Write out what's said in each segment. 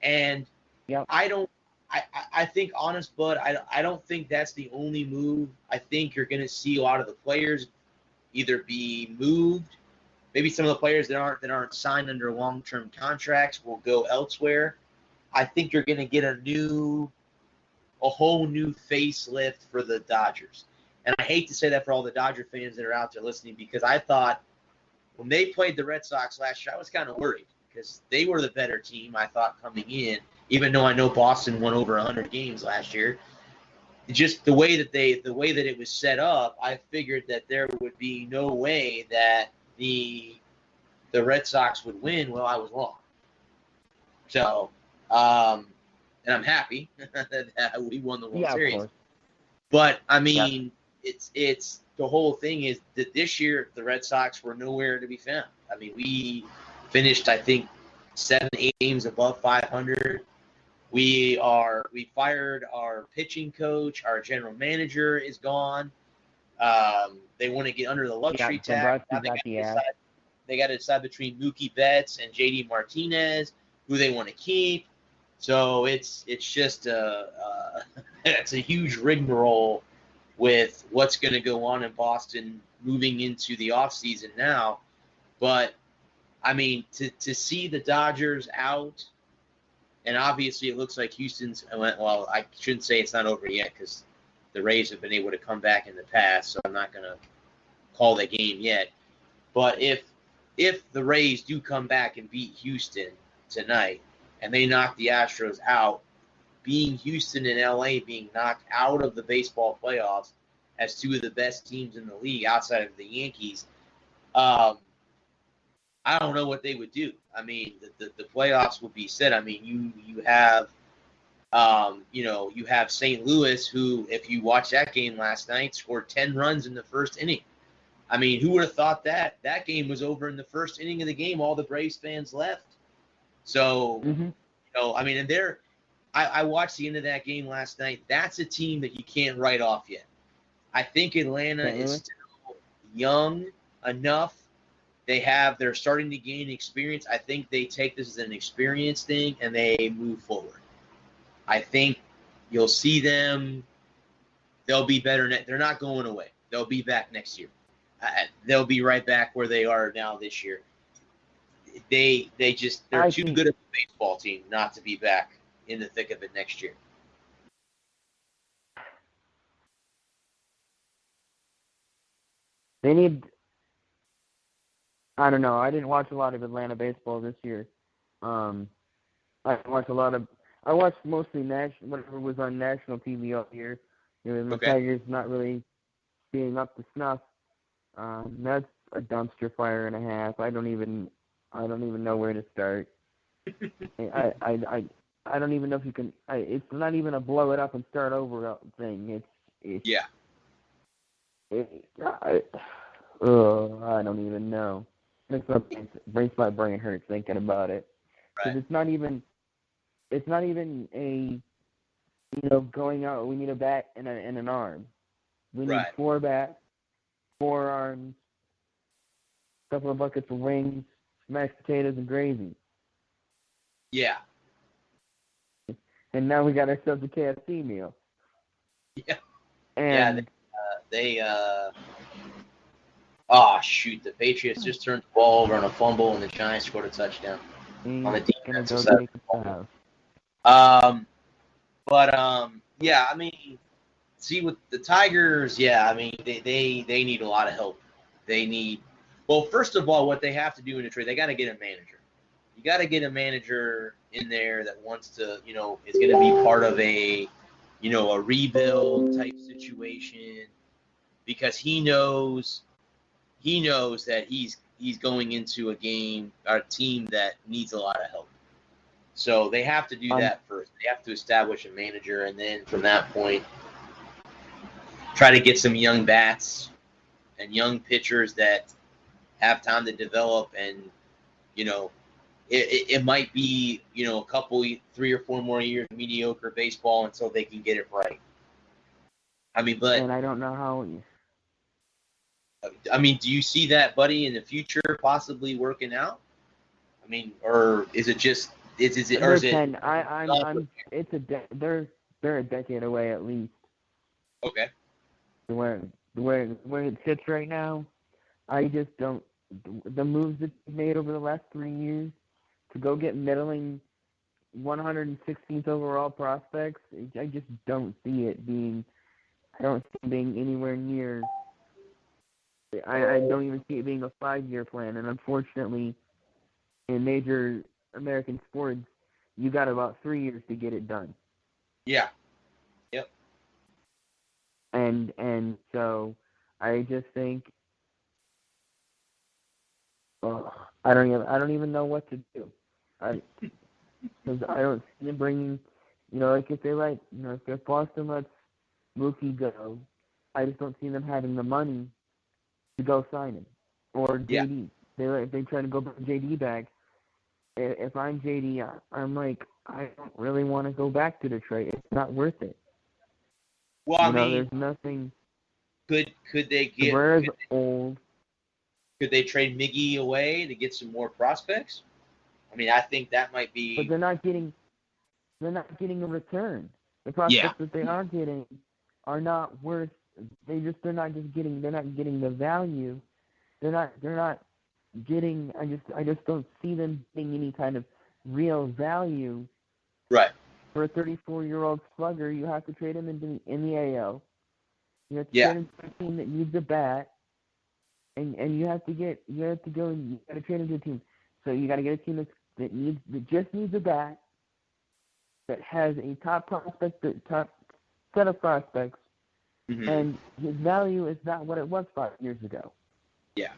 And Yep. I think, honest Bud, I don't think that's the only move. I think you're going to see a lot of the players either be moved. Maybe some of the players that aren't signed under long-term contracts will go elsewhere. I think you're going to get a whole new facelift for the Dodgers. And I hate to say that for all the Dodger fans that are out there listening, because I thought when they played the Red Sox last year, I was kind of worried because they were the better team, I thought, coming in, even though I know Boston won over 100 games last year. Just the way that it was set up, I figured that there would be no way that the Red Sox would win. Well, I was wrong. So, and I'm happy that we won the World Series. Of course. But I mean, it's the whole thing is that this year the Red Sox were nowhere to be found. I mean, we finished, I think, 7-8 games above 500. We fired our pitching coach. Our general manager is gone. They want to get under the luxury tax. They got to decide between Mookie Betts and JD Martinez who they want to keep. So it's just it's a huge rigmarole with what's going to go on in Boston moving into the offseason now. But I mean, to see the Dodgers out. And obviously, it looks like Houston's – well, I shouldn't say it's not over yet because the Rays have been able to come back in the past, so I'm not going to call the game yet. But if the Rays do come back and beat Houston tonight and they knock the Astros out, being Houston and L.A. being knocked out of the baseball playoffs as two of the best teams in the league outside of the Yankees, I don't know what they would do. I mean, the playoffs would be set. I mean, you have St. Louis, who, if you watched that game last night, scored 10 runs in the first inning. I mean, who would have thought that game was over in the first inning of the game? All the Braves fans left. So, I mean, and I watched the end of that game last night. That's a team that you can't write off yet. I think Atlanta is still young enough. They're starting to gain experience. I think they take this as an experience thing and they move forward. I think you'll see them. They'll be better. They're not going away. They'll be back next year. They'll be right back where they are now this year. They're too good of a baseball team not to be back in the thick of it next year. They need. I don't know. I didn't watch a lot of Atlanta baseball this year. I watched mostly whatever was on national TV all year. The Tigers not really being up to snuff. That's a dumpster fire and a half. I don't even know where to start. I don't even know if you can. It's not even a blow it up and start over thing. Yeah. I don't even know. Breaks my brain hurts thinking about it. Because it's not even a, going out, we need a bat and an arm. We need 4 bats, 4 arms, a couple of buckets of wings, mashed potatoes, and gravy. Yeah. And now we got ourselves a KFC meal. Yeah. And the Patriots just turned the ball over on a fumble, and the Giants scored a touchdown on the defensive side. I mean, see, with the Tigers, I mean, they need a lot of help. First of all, what they have to do in a trade, they got to get a manager. You got to get a manager in there that wants to, is going to be part of a rebuild type situation, because he knows that he's going into a team that needs a lot of help. So they have to do that first. They have to establish a manager, and then from that point, try to get some young bats and young pitchers that have time to develop. And it might be a couple, 3 or 4 more years of mediocre baseball until they can get it right. I mean, and I don't know how. I mean, do you see that, buddy, in the future possibly working out? I mean, or is it just Is it or They're is it? 10. They're a decade away at least. Okay. Where it sits right now, I just don't. The moves that they've made over the last 3 years to go get middling 116th overall prospects, I just don't see it being. I don't see it being anywhere near. I don't even see it being a 5-year plan, and unfortunately, in major American sports, you got about 3 years to get it done. Yeah. Yep. And so I just think I don't even know what to do. Because I don't see them bringing, like if Boston lets Mookie go, I just don't see them having the money to go sign him or JD. They try to go bring JD back. If I'm JD, I'm like, I don't really want to go back to Detroit. It's not worth it. Well, I mean, there's nothing. Could they get? Cabrera's old. Could they trade Miggy away to get some more prospects? I mean, I think that might be. But they're not getting a return. The prospects that they are getting are not worth. They're not getting the value. They're not getting. I just don't see them getting any kind of real value. Right. For a 34-year-old slugger, you have to trade him in the AL. You have to trade him to a team that needs a bat, and you have to trade him to a team. So you got to get a team that just needs a bat, that has a top set of prospects, and his value is not what it was 5 years ago. Yeah.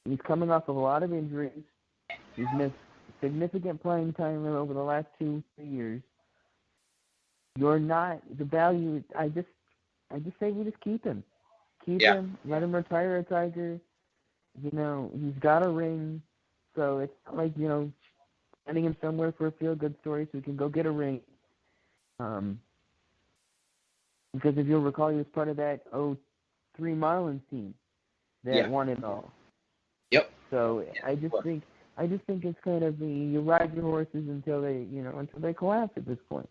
He's coming off of a lot of injuries. He's missed significant playing time over the last 2-3 years. You're not the value. I just say we just keep him. Keep him. Let him retire a Tiger. He's got a ring, so it's not like sending him somewhere for a feel-good story so he can go get a ring. Because if you'll recall, he was part of that 03 Marlins team that won it all. Yep. So I just think it's kind of you ride your horses until they collapse at this point.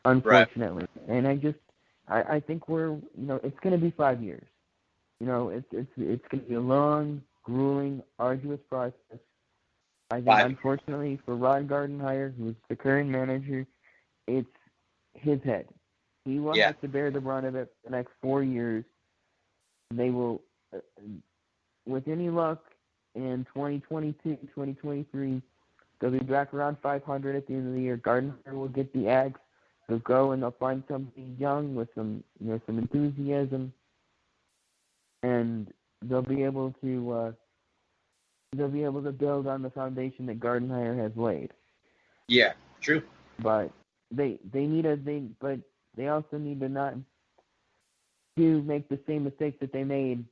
Unfortunately, and I think it's going to be 5 years. It's going to be a long, grueling, arduous process. I think, unfortunately, for Ron Gardenhire, who's the current manager, it's his head. He will have to bear the brunt of it for the next 4 years. They will, with any luck, in 2022, 2023, they'll be back around 500 at the end of the year. Gardenhire will get the axe. They'll go and they'll find somebody young with some enthusiasm, and they'll be able to build on the foundation that Gardenhire has laid. Yeah, true. But they also need to not make the same mistakes that they made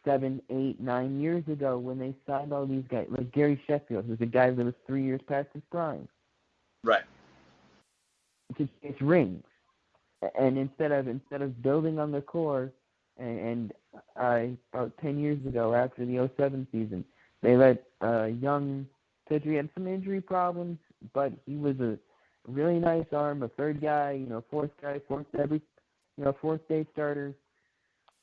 7, 8, 9 years ago when they signed all these guys, like Gary Sheffield, who's a guy that was 3 years past his prime. Right. It's rings, and instead of building on the core, and about 10 years ago after the 2007 season, they let young pitcher. He had some injury problems, but he was a really nice arm, a third guy, fourth day starter.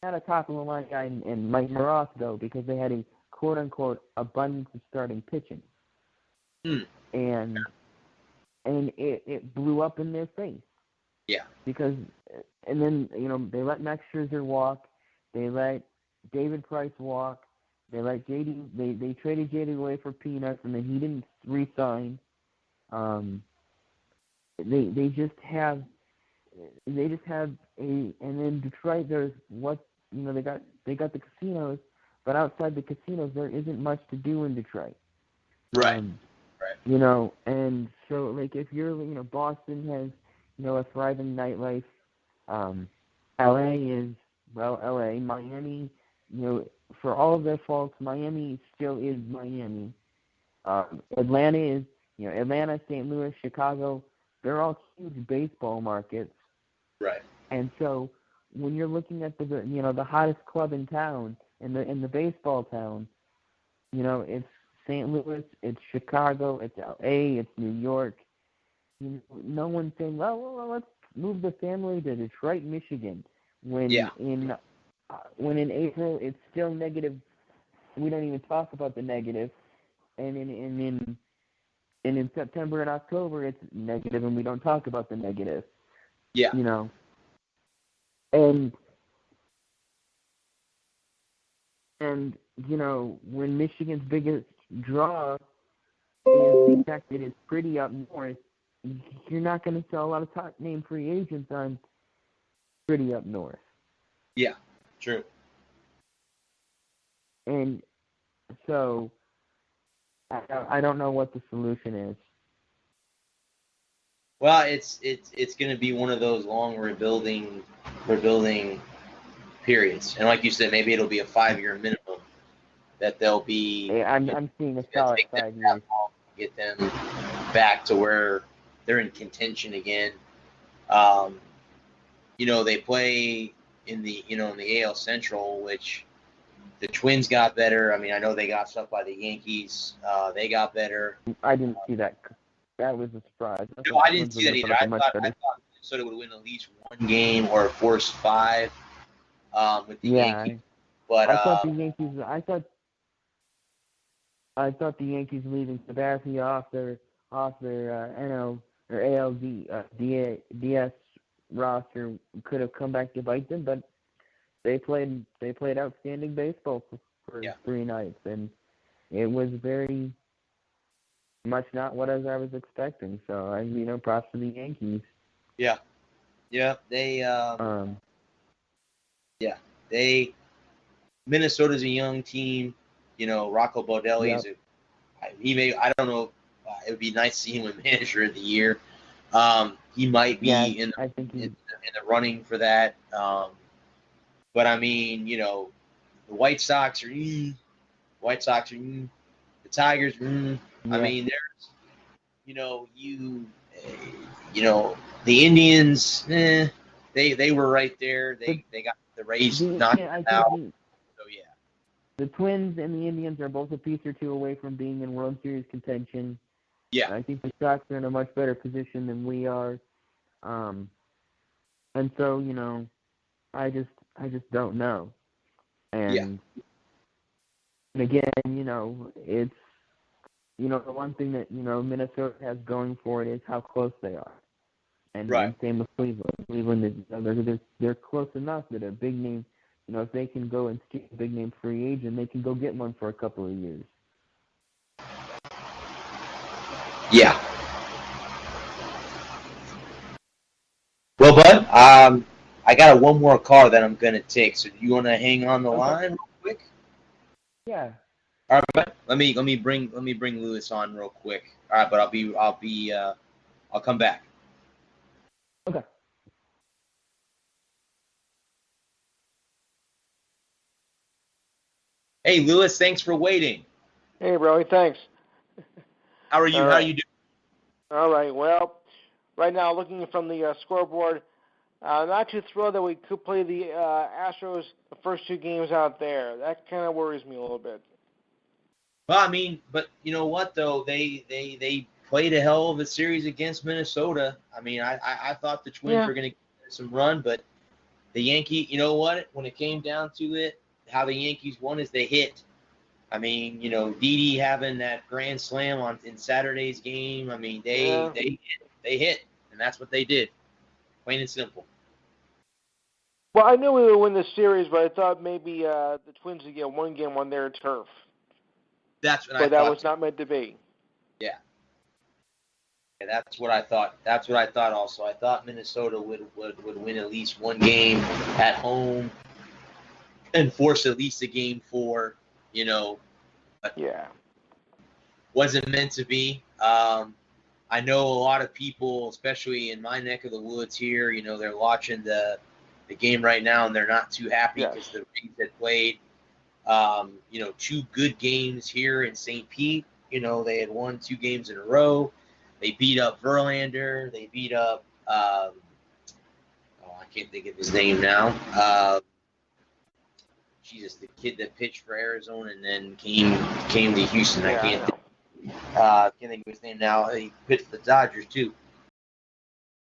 Not a top of the line guy in Mike Maroth though, because they had a quote unquote abundance of starting pitching, and it blew up in their face. Yeah. Because, and then, they let Max Scherzer walk. They let David Price walk. They let JD, they traded JD away for peanuts, and then he didn't re-sign. They just have and then Detroit, there's they got the casinos, but outside the casinos, there isn't much to do in Detroit. Right. And so, like, if you're, Boston has, a thriving nightlife. LA is, LA. Miami, for all of their faults, Miami still is Miami. Atlanta is, Atlanta, St. Louis, Chicago, they're all huge baseball markets. Right. And so, when you're looking at the hottest club in town, in the baseball town, it's St. Louis, it's Chicago, it's L.A., it's New York. No one's saying, well, let's move the family to Detroit, Michigan. When in April it's still negative, we don't even talk about the negative, and in September and October it's negative, and we don't talk about the negative. Yeah. And when Michigan's biggest draw is the fact that it's pretty up north, you're not going to sell a lot of top name free agents on pretty up north. Yeah, true. And so I don't know what the solution is. Well, it's going to be one of those long rebuilding periods, and like you said, maybe it'll be a 5-year minimum that they'll be. I'm seeing a solid 5 years. Get them back to where they're in contention again. They play in the AL Central, which the Twins got better. I mean, I know they got stuff by the Yankees. They got better. I didn't see that. That was a surprise. No, I didn't see that either. I thought Minnesota would win at least one game or force 5 with the Yankees. But I thought the Yankees. I thought the Yankees leaving Sabathia off their NL or ALD DS roster could have come back to bite them, but they played outstanding baseball for 3 nights, and it was very much not what I was expecting. So props to the Yankees. Yeah. They Minnesota's a young team. Rocco Baldelli I don't know. It would be nice to see him win Manager of the Year. He might be in the running for that. But I mean, the White Sox are the Tigers. I mean, there's, the Indians. They were right there. They got the Rays knocked out. So yeah. The Twins and the Indians are both a piece or two away from being in World Series contention. Yeah. I think the Sox are in a much better position than we are. And so, I just don't know. And again, it's the one thing that, Minnesota has going for it is how close they are. And same with Cleveland. Cleveland, they're close enough that a big name, if they can go and steal a big name free agent, they can go get one for a couple of years. Yeah. Well, bud, I got one more call that I'm gonna take. So, do you want to hang on the line real quick? Yeah. All right, bud. Let me bring Lewis on real quick. All right, but I'll come back. Okay. Hey, Lewis, thanks for waiting. Hey, Roy, thanks. How are you? How are you doing? All right. Well, right now, looking from the scoreboard, not too thrilled that we could play the Astros the first 2 games out there. That kind of worries me a little bit. Well, I mean, but you know what though? They played a hell of a series against Minnesota. I mean, I thought the Twins were going to get some run, but the Yankees, you know what? When it came down to it, how the Yankees won is they hit. I mean, Didi having that grand slam in Saturday's game. I mean, they hit, and that's what they did, plain and simple. Well, I knew we would win this series, but I thought maybe the Twins would get 1 game on their turf. That's what I thought. But that was not meant to be. Yeah. That's what I thought. That's what I thought also. I thought Minnesota would win at least 1 game at home and force at least a game 4, But wasn't meant to be. I know a lot of people, especially in my neck of the woods here, they're watching the game right now and they're not too happy because the Rays had played, 2 good games here in St. Pete. They had won 2 games in a row. They beat up Verlander. They beat up, I can't think of his name now. Jesus, the kid that pitched for Arizona and then came to Houston. Yeah, I can't think of his name now. He pitched for the Dodgers too.